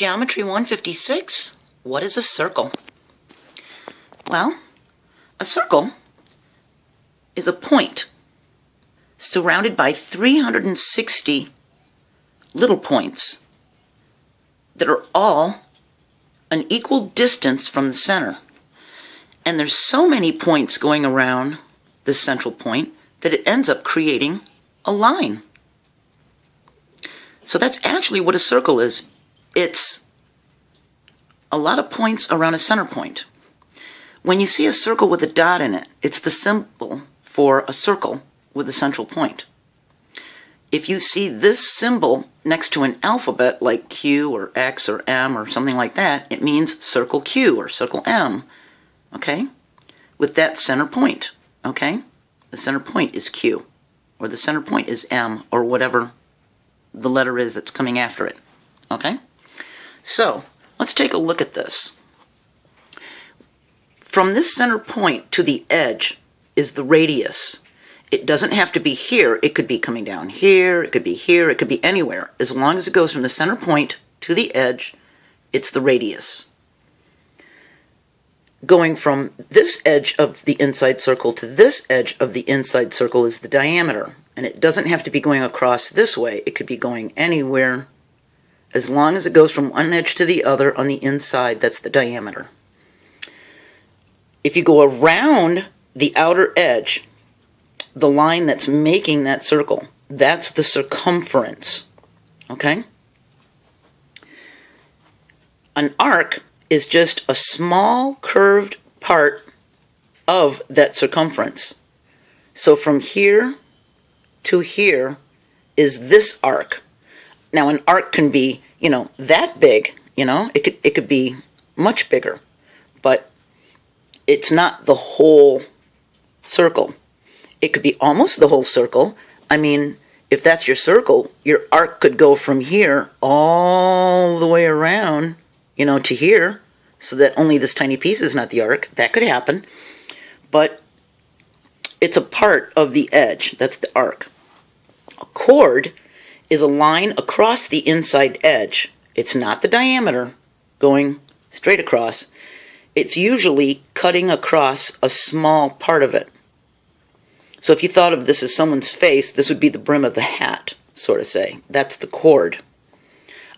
Geometry 156, what is a circle? Well, a circle is a point surrounded by 360 little points that are all an equal distance from the center. And there's so many points going around this central point that it ends up creating a line. So that's actually what a circle is. It's a lot of points around a center point. When you see a circle with a dot in it, it's the symbol for a circle with a central point. If you see this symbol next to an alphabet like Q or X or M or something like that, it means circle Q or circle M, okay? With that center point, okay? The center point is Q, or the center point is M, or whatever the letter is that's coming after it, okay? So, let's take a look at this. From this center point to the edge is the radius. It doesn't have to be here. It could be coming down here. It could be here. It could be anywhere. As long as it goes from the center point to the edge, it's the radius. Going from this edge of the inside circle to this edge of the inside circle is the diameter. And it doesn't have to be going across this way. It could be going anywhere. As long as it goes from one edge to the other on the inside, that's the diameter. If you go around the outer edge, the line that's making that circle, that's the circumference, okay? An arc is just a small curved part of that circumference. So from here to here is this arc. Now an arc can be, that big, it could be much bigger, but it's not the whole circle. It could be almost the whole circle. I mean, if that's your circle, your arc could go from here all the way around, to here, so that only this tiny piece is not the arc. That could happen. But it's a part of the edge. That's the arc. A chord is a line across the inside edge. It's not the diameter going straight across. It's usually cutting across a small part of it. So if you thought of this as someone's face, this would be the brim of the hat, sort of say. That's the chord.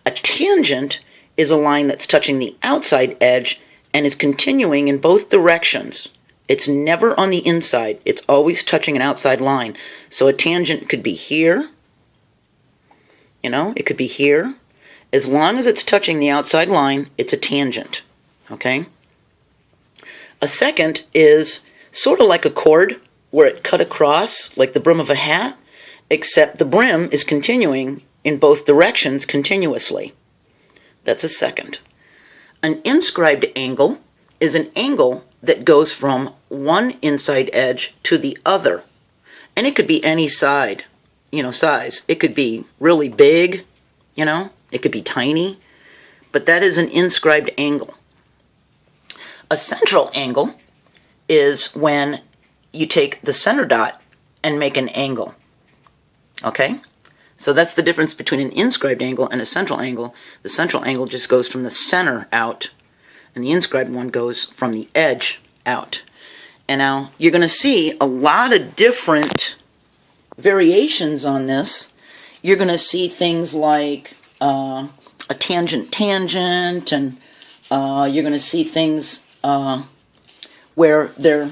A tangent is a line that's touching the outside edge and is continuing in both directions. It's never on the inside. It's always touching an outside line. So a tangent could be here. It could be here. As long as it's touching the outside line, it's a tangent. Okay? A secant is sort of like a chord where it cut across like the brim of a hat, except the brim is continuing in both directions continuously. That's a secant. An inscribed angle is an angle that goes from one inside edge to the other. And it could be any side, size. It could be really big, it could be tiny, but that is an inscribed angle. A central angle is when you take the center dot and make an angle. Okay? So that's the difference between an inscribed angle and a central angle. The central angle just goes from the center out, and the inscribed one goes from the edge out. And now you're going to see a lot of different variations on this. You're going to see things like a tangent, and you're going to see things where they're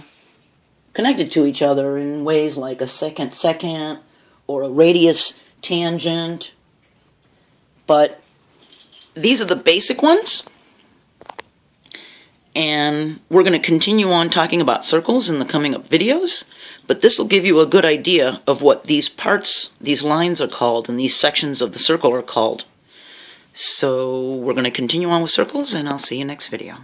connected to each other in ways like a secant, or a radius tangent. But these are the basic ones. And we're going to continue on talking about circles in the coming up videos. But this will give you a good idea of what these parts, these lines are called, and these sections of the circle are called. So we're going to continue on with circles, and I'll see you next video.